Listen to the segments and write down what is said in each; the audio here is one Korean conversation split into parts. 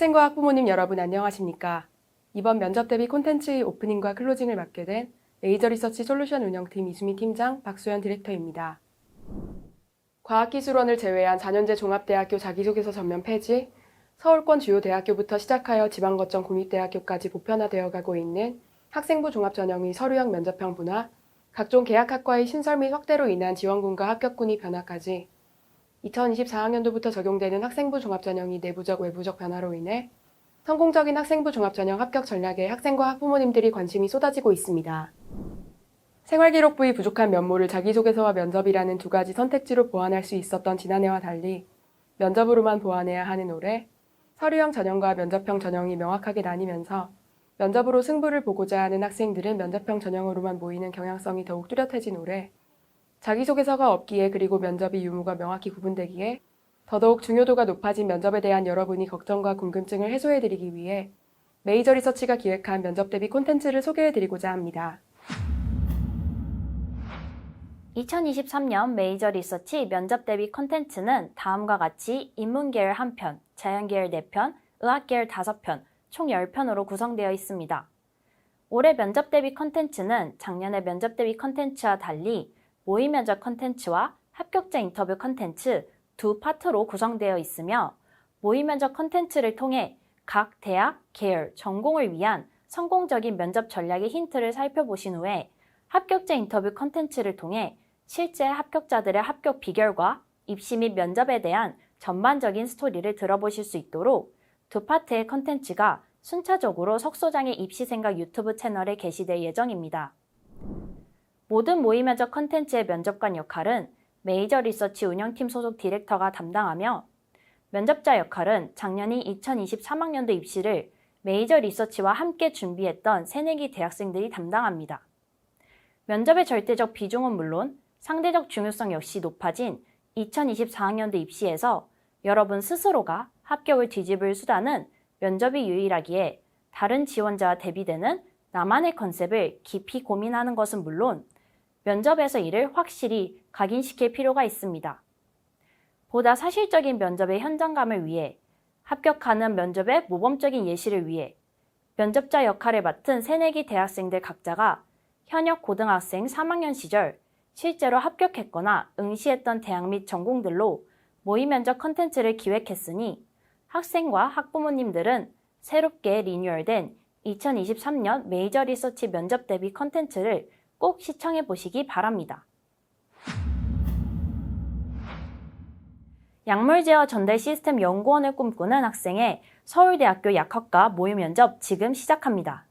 학생과 학부모님 여러분 안녕하십니까? 이번 면접 대비 콘텐츠의 오프닝과 클로징을 맡게 된 메이저 리서치 솔루션 운영팀 이수미 팀장 박수연 디렉터입니다. 과학기술원을 제외한 4년제 종합대학교 자기소개서 전면 폐지, 서울권 주요 대학교부터 시작하여 지방거점 공립대학교까지 보편화되어 가고 있는 학생부 종합전형의 서류형 면접형 분화, 각종 계약학과의 신설 및 확대로 인한 지원군과 합격군의 변화까지 2024학년도부터 적용되는 학생부 종합전형이 내부적 외부적 변화로 인해 성공적인 학생부 종합전형 합격 전략에 학생과 학부모님들이 관심이 쏟아지고 있습니다. 생활기록부의 부족한 면모를 자기소개서와 면접이라는 두 가지 선택지로 보완할 수 있었던 지난해와 달리 면접으로만 보완해야 하는 올해 서류형 전형과 면접형 전형이 명확하게 나뉘면서 면접으로 승부를 보고자 하는 학생들은 면접형 전형으로만 모이는 경향성이 더욱 뚜렷해진 올해 자기소개서가 없기에 그리고 면접의 유무가 명확히 구분되기에 더더욱 중요도가 높아진 면접에 대한 여러분의 걱정과 궁금증을 해소해드리기 위해 메이저 리서치가 기획한 면접 대비 콘텐츠를 소개해드리고자 합니다. 2023년 메이저 리서치 면접 대비 콘텐츠는 다음과 같이 인문계열 1편, 자연계열 4편, 의학계열 5편, 총 10편으로 구성되어 있습니다. 올해 면접 대비 콘텐츠는 작년의 면접 대비 콘텐츠와 달리 모의 면접 콘텐츠와 합격자 인터뷰 콘텐츠 두 파트로 구성되어 있으며 모의 면접 콘텐츠를 통해 각 대학, 계열, 전공을 위한 성공적인 면접 전략의 힌트를 살펴보신 후에 합격자 인터뷰 콘텐츠를 통해 실제 합격자들의 합격 비결과 입시 및 면접에 대한 전반적인 스토리를 들어보실 수 있도록 두 파트의 콘텐츠가 순차적으로 석소장의 입시생각 유튜브 채널에 게시될 예정입니다. 모든 모의 면접 콘텐츠의 면접관 역할은 메이저 리서치 운영팀 소속 디렉터가 담당하며 면접자 역할은 작년이 2023학년도 입시를 메이저 리서치와 함께 준비했던 새내기 대학생들이 담당합니다. 면접의 절대적 비중은 물론 상대적 중요성 역시 높아진 2024학년도 입시에서 여러분 스스로가 합격을 뒤집을 수단은 면접이 유일하기에 다른 지원자와 대비되는 나만의 컨셉을 깊이 고민하는 것은 물론 면접에서 이를 확실히 각인시킬 필요가 있습니다. 보다 사실적인 면접의 현장감을 위해 합격하는 면접의 모범적인 예시를 위해 면접자 역할을 맡은 새내기 대학생들 각자가 현역 고등학생 3학년 시절 실제로 합격했거나 응시했던 대학 및 전공들로 모의 면접 컨텐츠를 기획했으니 학생과 학부모님들은 새롭게 리뉴얼된 2023년 메이저 리서치 면접 대비 컨텐츠를 꼭 시청해 보시기 바랍니다. 약물 제어 전달 시스템 연구원을 꿈꾸는 학생의 서울대학교 약학과 모의 면접 지금 시작합니다.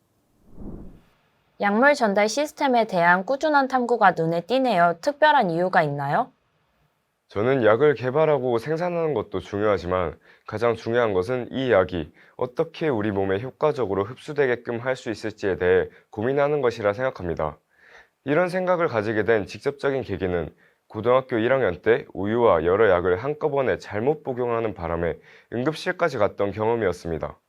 약물 전달 시스템에 대한 꾸준한 탐구가 눈에 띄네요. 특별한 이유가 있나요? 저는 약을 개발하고 생산하는 것도 중요하지만 가장 중요한 것은 이 약이 어떻게 우리 몸에 효과적으로 흡수되게끔 할 수 있을지에 대해 고민하는 것이라 생각합니다. 이런 생각을 가지게 된 직접적인 계기는 고등학교 1학년 때 우유와 여러 약을 한꺼번에 잘못 복용하는 바람에 응급실까지 갔던 경험이었습니다.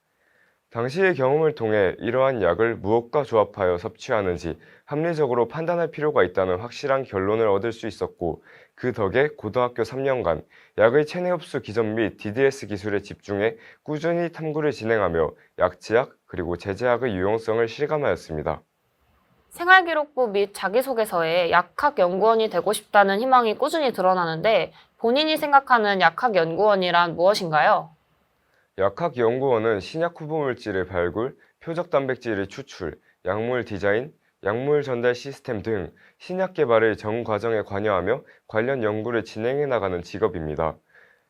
당시의 경험을 통해 이러한 약을 무엇과 조합하여 섭취하는지 합리적으로 판단할 필요가 있다는 확실한 결론을 얻을 수 있었고 그 덕에 고등학교 3년간 약의 체내 흡수 기전 및 DDS 기술에 집중해 꾸준히 탐구를 진행하며 약제약 그리고 제제약의 유용성을 실감하였습니다. 생활기록부 및 자기소개서에 약학연구원이 되고 싶다는 희망이 꾸준히 드러나는데 본인이 생각하는 약학연구원이란 무엇인가요? 약학연구원은 신약 후보물질의 발굴, 표적 단백질의 추출, 약물 디자인, 약물 전달 시스템 등 신약 개발의 전 과정에 관여하며 관련 연구를 진행해 나가는 직업입니다.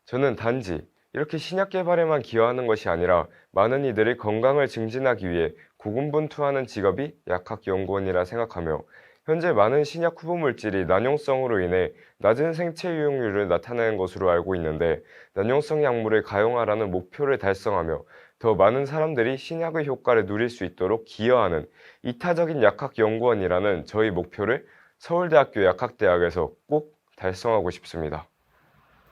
저는 단지 이렇게 신약 개발에만 기여하는 것이 아니라 많은 이들의 건강을 증진하기 위해 고군분투하는 직업이 약학연구원이라 생각하며 현재 많은 신약 후보물질이 난용성으로 인해 낮은 생체 유용률을 나타내는 것으로 알고 있는데 난용성 약물을 가용하라는 목표를 달성하며 더 많은 사람들이 신약의 효과를 누릴 수 있도록 기여하는 이타적인 약학연구원이라는 저희 목표를 서울대학교 약학대학에서 꼭 달성하고 싶습니다.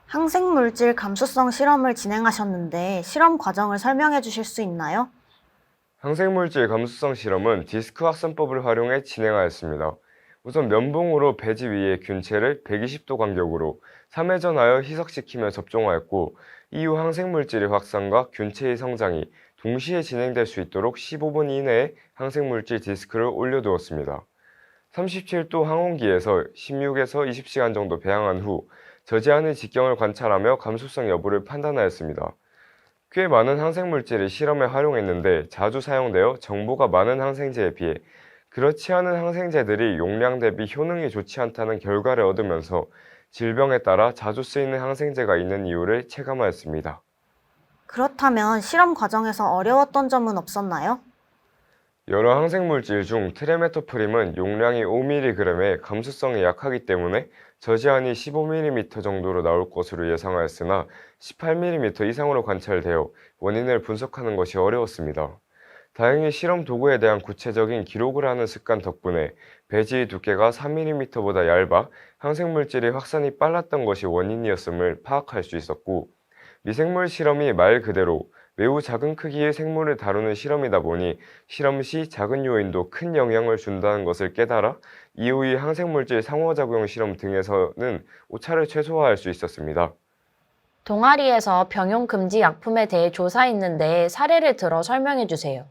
항생물질 감수성 실험을 진행하셨는데 실험 과정을 설명해 주실 수 있나요? 항생물질 감수성 실험은 디스크 확산법을 활용해 진행하였습니다. 우선 면봉으로 배지 위에 균체를 120도 간격으로 3회전하여 희석시키며 접종하였고 이후 항생물질의 확산과 균체의 성장이 동시에 진행될 수 있도록 15분 이내에 항생물질 디스크를 올려두었습니다. 37도 항온기에서 16에서 20시간 정도 배양한 후 저지하는 직경을 관찰하며 감수성 여부를 판단하였습니다. 꽤 많은 항생물질을 실험에 활용했는데 자주 사용되어 정보가 많은 항생제에 비해 그렇지 않은 항생제들이 용량 대비 효능이 좋지 않다는 결과를 얻으면서 질병에 따라 자주 쓰이는 항생제가 있는 이유를 체감하였습니다. 그렇다면 실험 과정에서 어려웠던 점은 없었나요? 여러 항생물질 중 트레메토프림은 용량이 5mg에 감수성이 약하기 때문에 저지한이 15mm 정도로 나올 것으로 예상하였으나 18mm 이상으로 관찰되어 원인을 분석하는 것이 어려웠습니다. 다행히 실험 도구에 대한 구체적인 기록을 하는 습관 덕분에 배지의 두께가 4mm보다 얇아 항생물질의 확산이 빨랐던 것이 원인이었음을 파악할 수 있었고, 미생물 실험이 말 그대로 매우 작은 크기의 생물을 다루는 실험이다 보니 실험 시 작은 요인도 큰 영향을 준다는 것을 깨달아 이후의 항생물질 상호작용 실험 등에서는 오차를 최소화할 수 있었습니다. 동아리에서 병용 금지 약품에 대해 조사했는데 사례를 들어 설명해 주세요.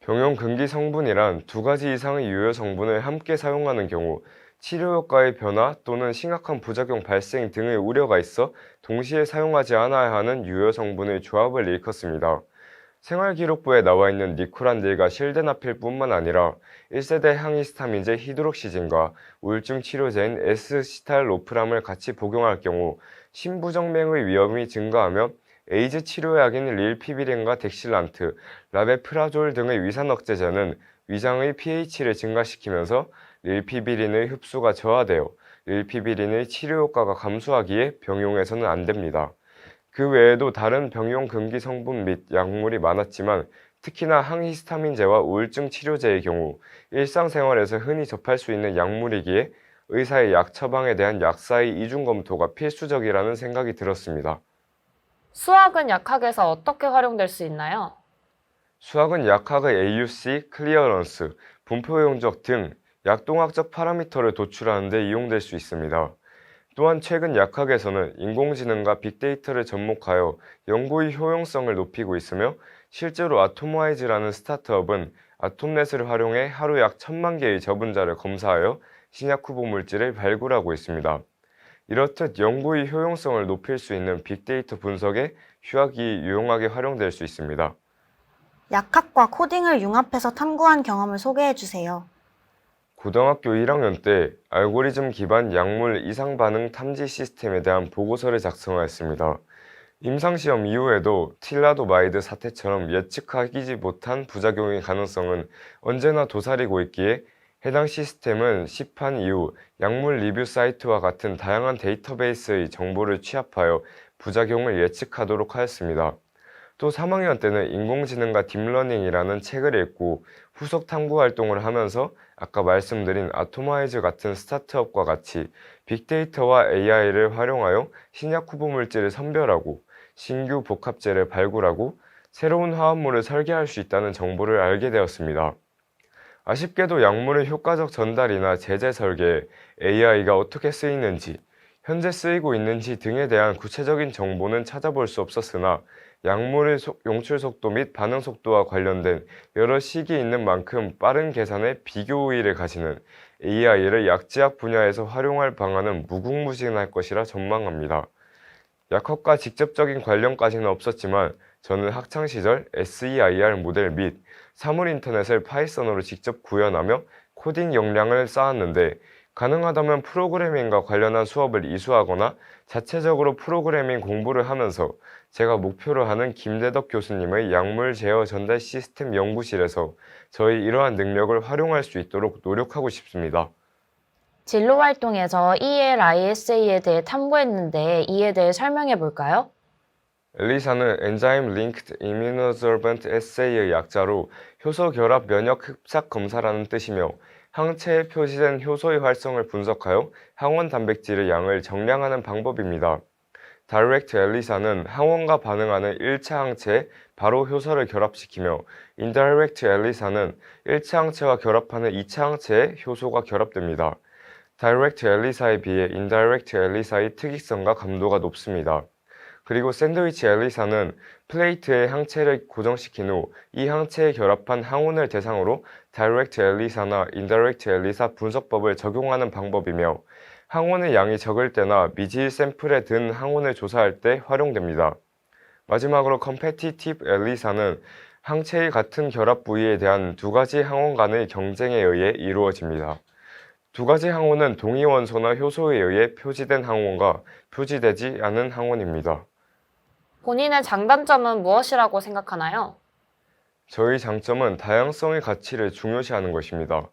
병용 금기 성분이란 2가지 이상의 유효 성분을 함께 사용하는 경우 치료 효과의 변화 또는 심각한 부작용 발생 등의 우려가 있어 동시에 사용하지 않아야 하는 유효 성분의 조합을 일컫습니다. 생활기록부에 나와 있는 니코란딜과 실데나필뿐만 아니라 1세대 항히스타민제 히드록시진과 우울증 치료제인 에스시탈로프람을 같이 복용할 경우 심부정맥의 위험이 증가하며 에이즈 치료약인 릴피비린과 덱실란트, 라베프라졸 등의 위산 억제제는 위장의 pH를 증가시키면서 릴피비린의 흡수가 저하되어 릴피비린의 치료 효과가 감소하기에 병용해서는 안 됩니다. 그 외에도 다른 병용 금기 성분 및 약물이 많았지만 특히나 항히스타민제와 우울증 치료제의 경우 일상생활에서 흔히 접할 수 있는 약물이기에 의사의 약 처방에 대한 약사의 이중 검토가 필수적이라는 생각이 들었습니다. 수학은 약학에서 어떻게 활용될 수 있나요? 수학은 약학의 AUC, 클리어런스, 분포 용적 등 약동학적 파라미터를 도출하는 데 이용될 수 있습니다. 또한 최근 약학에서는 인공지능과 빅데이터를 접목하여 연구의 효용성을 높이고 있으며 실제로 아토모아이즈라는 스타트업은 아톰넷을 활용해 하루 약 1000만 개의 저분자를 검사하여 신약 후보 물질을 발굴하고 있습니다. 이렇듯 연구의 효용성을 높일 수 있는 빅데이터 분석에 휴학이 유용하게 활용될 수 있습니다. 약학과 코딩을 융합해서 탐구한 경험을 소개해 주세요. 고등학교 1학년 때 알고리즘 기반 약물 이상 반응 탐지 시스템에 대한 보고서를 작성하였습니다. 임상시험 이후에도 틸라도마이드 사태처럼 예측하지 못한 부작용의 가능성은 언제나 도사리고 있기에 해당 시스템은 시판 이후 약물 리뷰 사이트와 같은 다양한 데이터베이스의 정보를 취합하여 부작용을 예측하도록 하였습니다. 또 3학년 때는 인공지능과 딥러닝이라는 책을 읽고 후속 탐구 활동을 하면서 아까 말씀드린 아토마이즈 같은 스타트업과 같이 빅데이터와 AI를 활용하여 신약 후보 물질을 선별하고 신규 복합제를 발굴하고 새로운 화합물을 설계할 수 있다는 정보를 알게 되었습니다. 아쉽게도 약물의 효과적 전달이나 제재 설계에 AI가 어떻게 쓰이는지, 현재 쓰이고 있는지 등에 대한 구체적인 정보는 찾아볼 수 없었으나 약물의 용출 속도 및 반응 속도와 관련된 여러 식이 있는 만큼 빠른 계산에 비교 우위를 가지는 AI를 약제약 분야에서 활용할 방안은 무궁무진할 것이라 전망합니다. 약학과 직접적인 관련까지는 없었지만 저는 학창시절 SEIR 모델 및 사물 인터넷을 파이썬으로 직접 구현하며 코딩 역량을 쌓았는데 가능하다면 프로그래밍과 관련한 수업을 이수하거나 자체적으로 프로그래밍 공부를 하면서 제가 목표로 하는 김대덕 교수님의 약물 제어 전달 시스템 연구실에서 저희 이러한 능력을 활용할 수 있도록 노력하고 싶습니다. 진로 활동에서 ELISA에 대해 탐구했는데 이에 대해 설명해 볼까요? 엘리사는 Enzyme Linked Immunosorbent Assay의 약자로 효소 결합 면역 흡착 검사라는 뜻이며 항체에 표시된 효소의 활성을 분석하여 항원 단백질의 양을 정량하는 방법입니다. Direct ELISA는 항원과 반응하는 1차 항체에 바로 효소를 결합시키며 Indirect ELISA는 1차 항체와 결합하는 2차 항체에 효소가 결합됩니다. Direct ELISA에 비해 Indirect ELISA의 특이성과 감도가 높습니다. 그리고 샌드위치 엘리사는 플레이트에 항체를 고정시킨 후 이 항체에 결합한 항온을 대상으로 다이렉트 엘리사나 인다이렉트 엘리사 분석법을 적용하는 방법이며 항온의 양이 적을 때나 미지의 샘플에 든 항온을 조사할 때 활용됩니다. 마지막으로 컴페티티브 엘리사는 항체의 같은 결합 부위에 대한 두 가지 항원 간의 경쟁에 의해 이루어집니다. 두 가지 항원은 동위 원소나 효소에 의해 표지된 항원과 표지되지 않은 항원입니다. 본인의 장단점은 무엇이라고 생각하나요? 저희 장점은 다양성의 가치를 중요시하는 것입니다.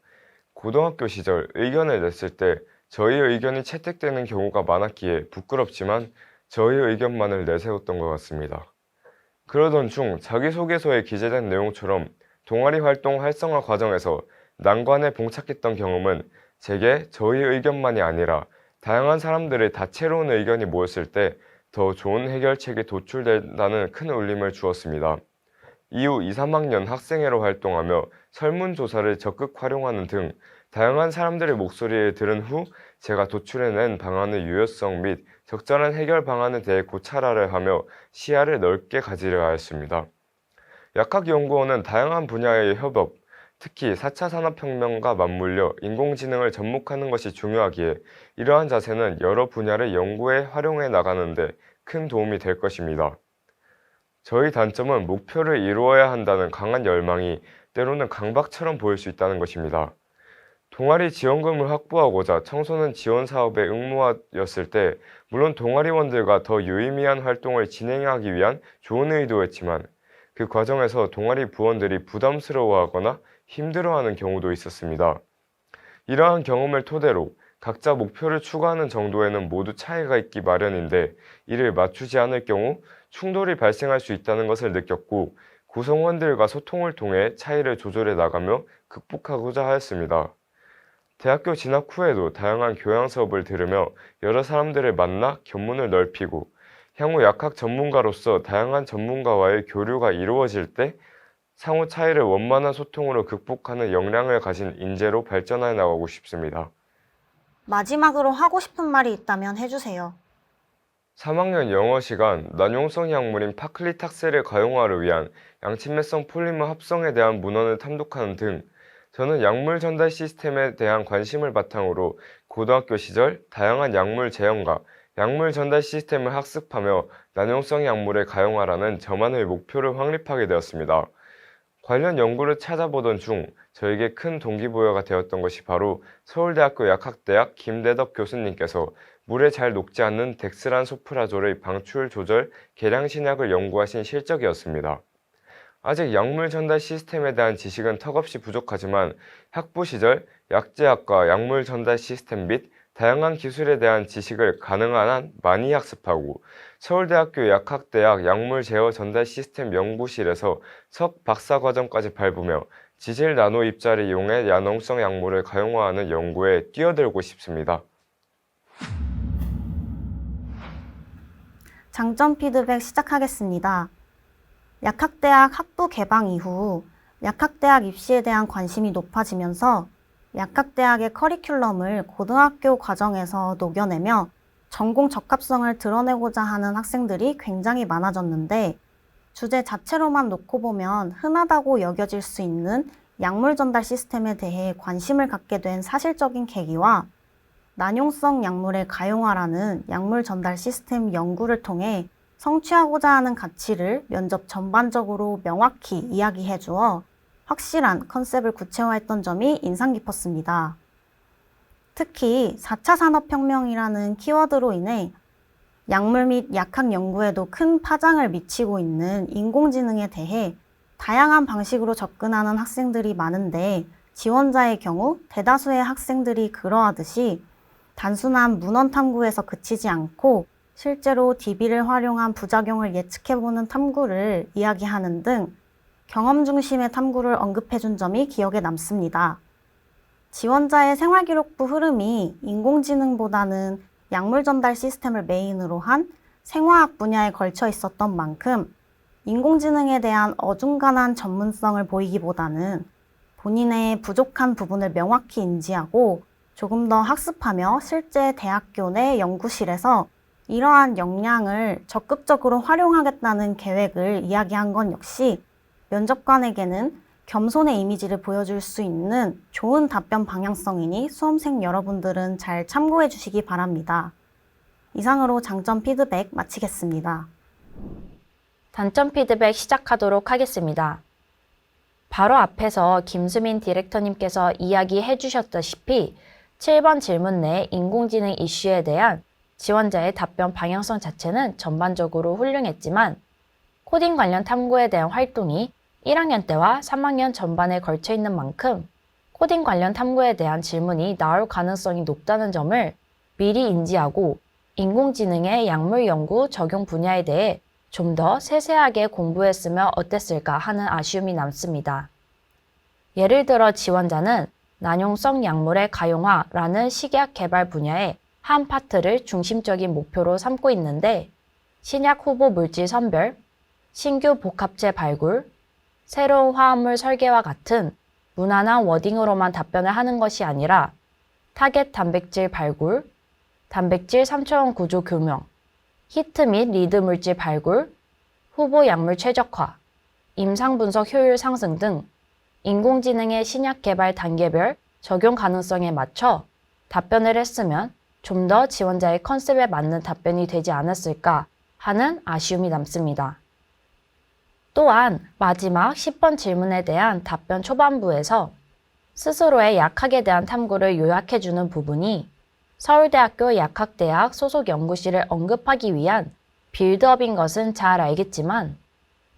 고등학교 시절 의견을 냈을 때 저희의 의견이 채택되는 경우가 많았기에 부끄럽지만 저희의 의견만을 내세웠던 것 같습니다. 그러던 중 자기소개서에 기재된 내용처럼 동아리 활동 활성화 과정에서 난관에 봉착했던 경험은 제게 저희 의견만이 아니라 다양한 사람들의 다채로운 의견이 모였을 때 더 좋은 해결책이 도출된다는 큰 울림을 주었습니다. 이후 2, 3학년 학생회로 활동하며 설문조사를 적극 활용하는 등 다양한 사람들의 목소리를 들은 후 제가 도출해낸 방안의 유효성 및 적절한 해결 방안에 대해 고찰하려 하며 시야를 넓게 가지려 하였습니다. 약학연구원은 다양한 분야의 협업, 특히 4차 산업혁명과 맞물려 인공지능을 접목하는 것이 중요하기에 이러한 자세는 여러 분야를 연구에 활용해 나가는 데 큰 도움이 될 것입니다. 저희 단점은 목표를 이루어야 한다는 강한 열망이 때로는 강박처럼 보일 수 있다는 것입니다. 동아리 지원금을 확보하고자 청소년 지원 사업에 응모하였을 때 물론 동아리원들과 더 유의미한 활동을 진행하기 위한 좋은 의도였지만 그 과정에서 동아리 부원들이 부담스러워하거나 힘들어하는 경우도 있었습니다. 이러한 경험을 토대로 각자 목표를 추구하는 정도에는 모두 차이가 있기 마련인데 이를 맞추지 않을 경우 충돌이 발생할 수 있다는 것을 느꼈고 구성원들과 소통을 통해 차이를 조절해 나가며 극복하고자 하였습니다. 대학교 진학 후에도 다양한 교양 수업을 들으며 여러 사람들을 만나 견문을 넓히고 향후 약학 전문가로서 다양한 전문가와의 교류가 이루어질 때 상호 차이를 원만한 소통으로 극복하는 역량을 가진 인재로 발전해 나가고 싶습니다. 마지막으로 하고 싶은 말이 있다면 해주세요. 3학년 영어 시간 난용성 약물인 파클리탁셀을 가용화를 위한 양친매성 폴리머 합성에 대한 문헌을 탐독하는 등 저는 약물 전달 시스템에 대한 관심을 바탕으로 고등학교 시절 다양한 약물 제형과 약물 전달 시스템을 학습하며 난용성 약물의 가용화라는 저만의 목표를 확립하게 되었습니다. 관련 연구를 찾아보던 중 저에게 큰 동기부여가 되었던 것이 바로 서울대학교 약학대학 김대덕 교수님께서 물에 잘 녹지 않는 덱스란 소프라졸의 방출 조절 계량 신약을 연구하신 실적이었습니다. 아직 약물 전달 시스템에 대한 지식은 턱없이 부족하지만 학부 시절 약제학과 약물 전달 시스템 및 다양한 기술에 대한 지식을 가능한 한 많이 학습하고 서울대학교 약학대학 약물 제어 전달 시스템 연구실에서 석 박사과정까지 밟으며 지질 나노 입자를 이용해 야농성 약물을 가용화하는 연구에 뛰어들고 싶습니다. 장점 피드백 시작하겠습니다. 약학대학 학부 개방 이후 약학대학 입시에 대한 관심이 높아지면서 약학대학의 커리큘럼을 고등학교 과정에서 녹여내며 전공 적합성을 드러내고자 하는 학생들이 굉장히 많아졌는데 주제 자체로만 놓고 보면 흔하다고 여겨질 수 있는 약물 전달 시스템에 대해 관심을 갖게 된 사실적인 계기와 난용성 약물의 가용화라는 약물 전달 시스템 연구를 통해 성취하고자 하는 가치를 면접 전반적으로 명확히 이야기해 주어 확실한 컨셉을 구체화했던 점이 인상 깊었습니다. 특히 4차 산업혁명이라는 키워드로 인해 약물 및 약학 연구에도 큰 파장을 미치고 있는 인공지능에 대해 다양한 방식으로 접근하는 학생들이 많은데 지원자의 경우 대다수의 학생들이 그러하듯이 단순한 문헌 탐구에서 그치지 않고 실제로 DB를 활용한 부작용을 예측해보는 탐구를 이야기하는 등 경험 중심의 탐구를 언급해준 점이 기억에 남습니다. 지원자의 생활기록부 흐름이 인공지능보다는 약물 전달 시스템을 메인으로 한 생화학 분야에 걸쳐 있었던 만큼 인공지능에 대한 어중간한 전문성을 보이기보다는 본인의 부족한 부분을 명확히 인지하고 조금 더 학습하며 실제 대학교 내 연구실에서 이러한 역량을 적극적으로 활용하겠다는 계획을 이야기한 건 역시 면접관에게는 겸손의 이미지를 보여줄 수 있는 좋은 답변 방향성이니 수험생 여러분들은 잘 참고해 주시기 바랍니다. 이상으로 장점 피드백 마치겠습니다. 단점 피드백 시작하도록 하겠습니다. 바로 앞에서 김수민 디렉터님께서 이야기해 주셨다시피 7번 질문 내 인공지능 이슈에 대한 지원자의 답변 방향성 자체는 전반적으로 훌륭했지만 코딩 관련 탐구에 대한 활동이 1학년 때와 3학년 전반에 걸쳐 있는 만큼 코딩 관련 탐구에 대한 질문이 나올 가능성이 높다는 점을 미리 인지하고 인공지능의 약물 연구 적용 분야에 대해 좀 더 세세하게 공부했으면 어땠을까 하는 아쉬움이 남습니다. 예를 들어 지원자는 난용성 약물의 가용화라는 식약 개발 분야의 한 파트를 중심적인 목표로 삼고 있는데 신약 후보 물질 선별, 신규 복합체 발굴, 새로운 화합물 설계와 같은 무난한 워딩으로만 답변을 하는 것이 아니라 타겟 단백질 발굴, 단백질 3차원 구조 교명, 히트 및 리드 물질 발굴, 후보 약물 최적화, 임상 분석 효율 상승 등 인공지능의 신약 개발 단계별 적용 가능성에 맞춰 답변을 했으면 좀 더 지원자의 컨셉에 맞는 답변이 되지 않았을까 하는 아쉬움이 남습니다. 또한 마지막 10번 질문에 대한 답변 초반부에서 스스로의 약학에 대한 탐구를 요약해주는 부분이 서울대학교 약학대학 소속 연구실을 언급하기 위한 빌드업인 것은 잘 알겠지만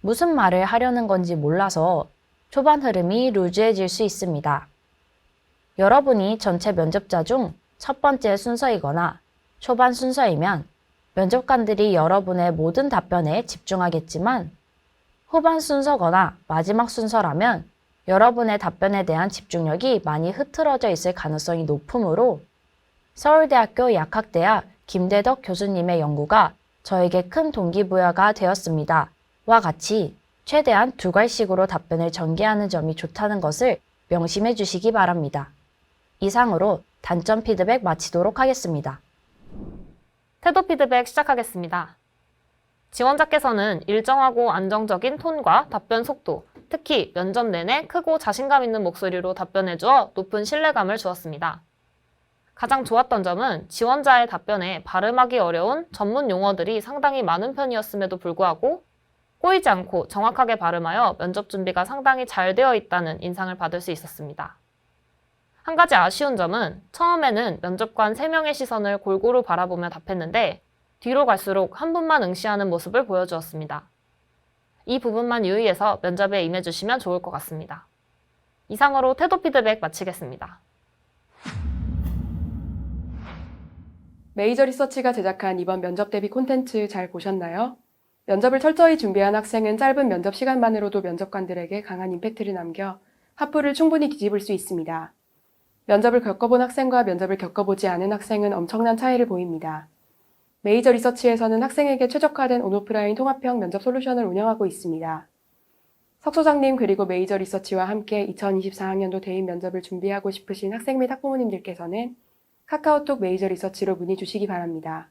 무슨 말을 하려는 건지 몰라서 초반 흐름이 루즈해질 수 있습니다. 여러분이 전체 면접자 중 첫 번째 순서이거나 초반 순서이면 면접관들이 여러분의 모든 답변에 집중하겠지만 후반 순서거나 마지막 순서라면 여러분의 답변에 대한 집중력이 많이 흐트러져 있을 가능성이 높으므로 서울대학교 약학대학 김대덕 교수님의 연구가 저에게 큰 동기부여가 되었습니다. 와 같이 최대한 두 갈식으로 답변을 전개하는 점이 좋다는 것을 명심해 주시기 바랍니다. 이상으로 단점 피드백 마치도록 하겠습니다. 태도 피드백 시작하겠습니다. 지원자께서는 일정하고 안정적인 톤과 답변 속도, 특히 면접 내내 크고 자신감 있는 목소리로 답변해주어 높은 신뢰감을 주었습니다. 가장 좋았던 점은 지원자의 답변에 발음하기 어려운 전문 용어들이 상당히 많은 편이었음에도 불구하고 꼬이지 않고 정확하게 발음하여 면접 준비가 상당히 잘 되어 있다는 인상을 받을 수 있었습니다. 한 가지 아쉬운 점은 처음에는 면접관 3명의 시선을 골고루 바라보며 답했는데 뒤로 갈수록 한 분만 응시하는 모습을 보여주었습니다. 이 부분만 유의해서 면접에 임해주시면 좋을 것 같습니다. 이상으로 태도 피드백 마치겠습니다. 메이저 리서치가 제작한 이번 면접 대비 콘텐츠 잘 보셨나요? 면접을 철저히 준비한 학생은 짧은 면접 시간만으로도 면접관들에게 강한 임팩트를 남겨 학부를 충분히 뒤집을 수 있습니다. 면접을 겪어본 학생과 면접을 겪어보지 않은 학생은 엄청난 차이를 보입니다. 메이저 리서치에서는 학생에게 최적화된 온오프라인 통합형 면접 솔루션을 운영하고 있습니다. 석 소장님 그리고 메이저 리서치와 함께 2024학년도 대입 면접을 준비하고 싶으신 학생 및 학부모님들께서는 카카오톡 메이저 리서치로 문의 주시기 바랍니다.